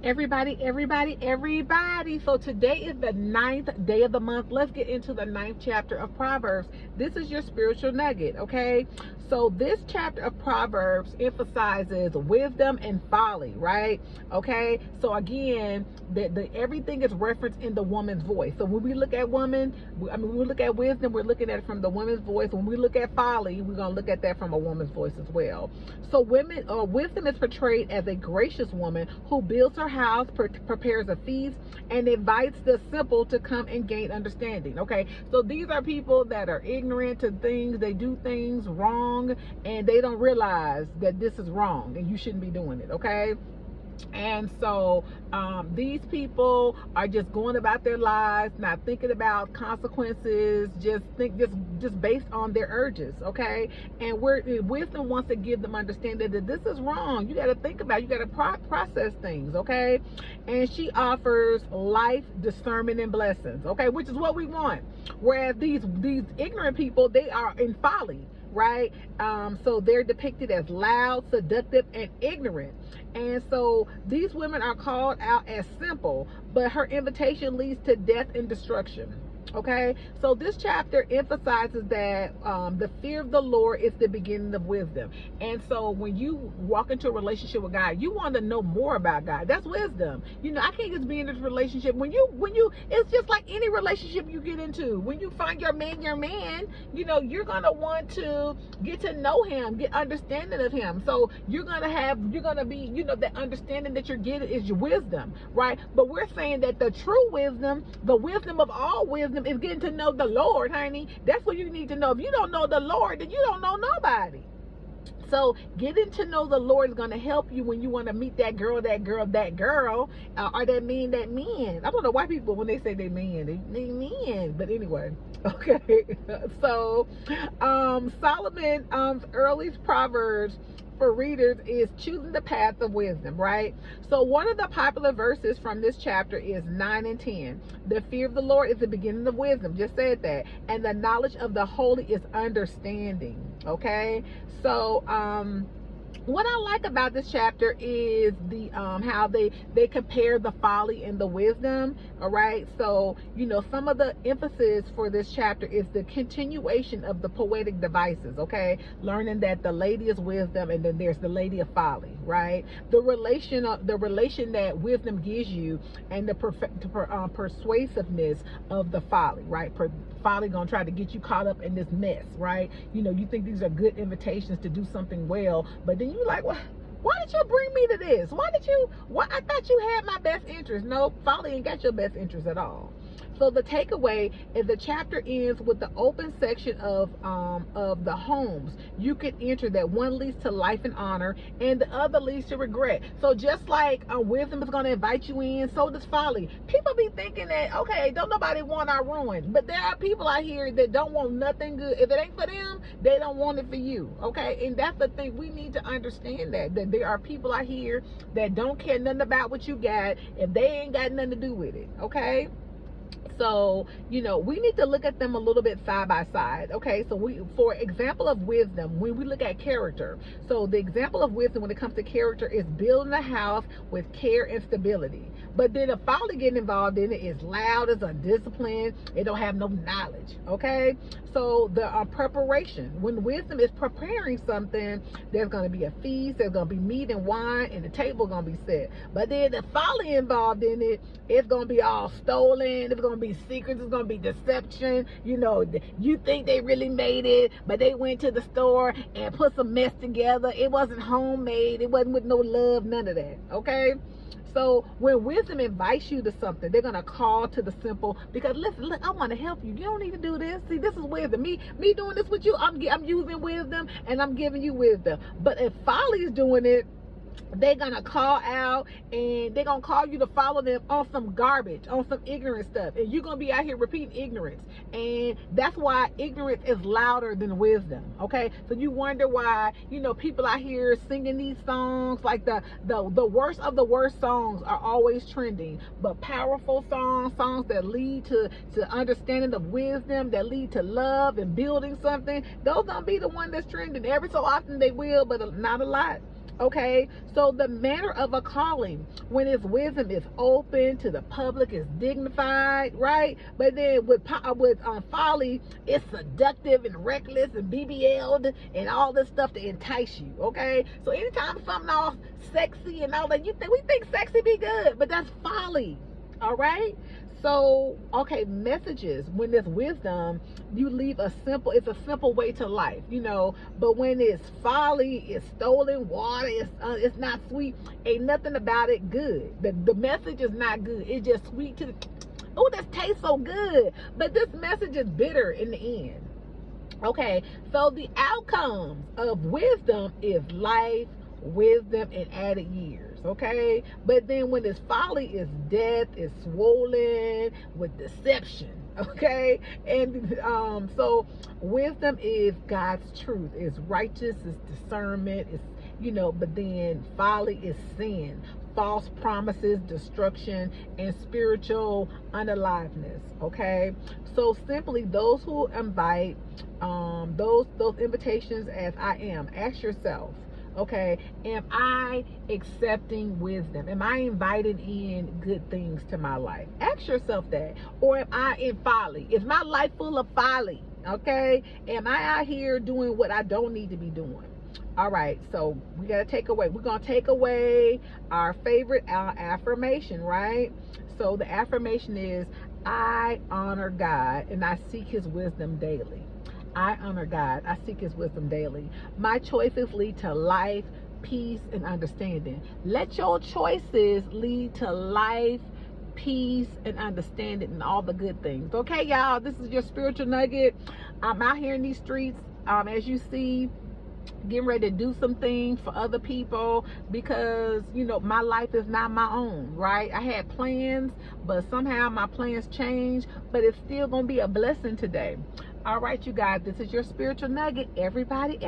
Everybody. So today is the 9th day of the month. Let's get into the 9th chapter of Proverbs. This is your spiritual nugget, okay? So this chapter of Proverbs emphasizes wisdom and folly, right? Okay? So again, everything is referenced in the woman's voice. So when we look at woman, when we look at wisdom, we're looking at it from the woman's voice. When we look at folly, we're going to look at that from a woman's voice as well. So wisdom is portrayed as a gracious woman who builds her house, prepares a feast, and invites the simple to come and gain understanding. Okay, so these are people that are ignorant to things. They do things wrong and they don't realize that this is wrong and you shouldn't be doing it. Okay, and so these people are just going about their lives, not thinking about consequences, just based on their urges. Okay, and wisdom wants to give them understanding that this is wrong. You got to think about it. You got to process things. Okay, and she offers life, discernment, and blessings. Okay, which is what we want. Whereas these ignorant people, they are in folly. Right? So they're depicted as loud, seductive, and ignorant. And so these women are called out as simple, but her invitation leads to death and destruction. Okay, so this chapter emphasizes that the fear of the Lord is the beginning of wisdom. And so when you walk into a relationship with God, you want to know more about God. That's wisdom. You know, I can't just be in this relationship. When you, it's just like any relationship you get into. When you find your man, you know, you're gonna want to get to know him, get understanding of him. So you're gonna be, you know, that understanding that you're getting is your wisdom, right? But we're saying that the true wisdom, the wisdom of all wisdom, is getting to know the Lord, honey. That's what you need to know. If you don't know the Lord, then you don't know nobody. So getting to know the Lord is going to help you when you want to meet that girl, or that man. I don't know why people, when they say they man, they men. But anyway, okay. So Solomon's early Proverbs for readers is choosing the path of wisdom, right? So one of the popular verses from this chapter is 9 and 10. The fear of the Lord is the beginning of wisdom. Just said that. And the knowledge of the holy is understanding. Okay, so what I like about this chapter is the how they compare the folly and the wisdom. All right, so you know, some of the emphasis for this chapter is the continuation of the poetic devices. Okay, learning that the lady is wisdom and then there's the lady of folly, right? The relation that wisdom gives you, and the persuasiveness of the folly, right? Folly gonna try to get you caught up in this mess, right? You know, you think these are good invitations to do something well, but then you like, well, why did you bring me to this? I thought you had my best interest. No, folly ain't got your best interest at all. So the takeaway is the chapter ends with the open section of the homes you can enter, that one leads to life and honor and the other leads to regret. So just like wisdom is going to invite you in, so does folly. People be thinking that, okay, don't nobody want our ruin, but there are people out here that don't want nothing good. If it ain't for them, they don't want it for you. Okay, and that's the thing. We need to understand that there are people out here that don't care nothing about what you got if they ain't got nothing to do with it. Okay, so you know, we need to look at them a little bit side by side. Okay, so for example of wisdom, when we look at character, so the example of wisdom when it comes to character is building a house with care and stability. But then the folly getting involved in it is loud, it's undisciplined, it don't have no knowledge. Okay, so the preparation, when wisdom is preparing something, there's going to be a feast, there's going to be meat and wine, and the table going to be set. But then the folly involved in it, it's going to be all stolen, it's going to be secrets, it's going to be deception. You know, you think they really made it, but they went to the store and put some mess together. It wasn't homemade, it wasn't with no love, none of that. Okay, so when wisdom invites you to something, they're going to call to the simple, because listen, look, I want to help you. You don't need to do this. See, this is wisdom. Me doing this with you, I'm using wisdom and I'm giving you wisdom. But if folly is doing it, they're gonna call out and they're gonna call you to follow them on some garbage, on some ignorant stuff, and you're gonna be out here repeating ignorance. And that's why ignorance is louder than wisdom. Okay, so you wonder why, you know, people out here singing these songs, like the worst of the worst songs are always trending, but powerful songs that lead to understanding of wisdom, that lead to love and building something, those gonna be the one that's trending. Every so often they will, but not a lot. Okay, so the manner of a calling, when its wisdom is open to the public, is dignified, right? But then with folly, it's seductive and reckless and BBL'd and all this stuff to entice you. Okay, so anytime something all sexy and all that, we think sexy be good, but that's folly. All right. So, okay, messages, when there's wisdom, you leave it's a simple way to life, but when it's folly, it's stolen water, it's not sweet, ain't nothing about it good. The message is not good. It's just sweet to the, oh, this tastes so good, but this message is bitter in the end. Okay, so the outcomes of wisdom is life, wisdom, and added years. Okay, but then when it's folly, is death, is swollen with deception. Okay, and so wisdom is God's truth, is righteous, is discernment, is but then folly is sin, false promises, destruction, and spiritual unaliveness. Okay, so simply those who invite those invitations, as I am, ask yourself, okay, am I accepting wisdom? Am I inviting in good things to my life? Ask yourself that. Or am I in folly? Is my life full of folly? Okay, am I out here doing what I don't need to be doing? All right, so we got to take away. We're going to take away our favorite affirmation, right? So the affirmation is, I honor God and I seek his wisdom daily. I honor God. I seek his wisdom daily. My choices lead to life, peace, and understanding. Let your choices lead to life, peace, and understanding, and all the good things. Okay, y'all, this is your spiritual nugget. I'm out here in these streets, as you see, getting ready to do some things for other people, because my life is not my own, right? I had plans, but somehow my plans changed, but it's still gonna be a blessing today. All right, you guys, this is your spiritual nugget. Everybody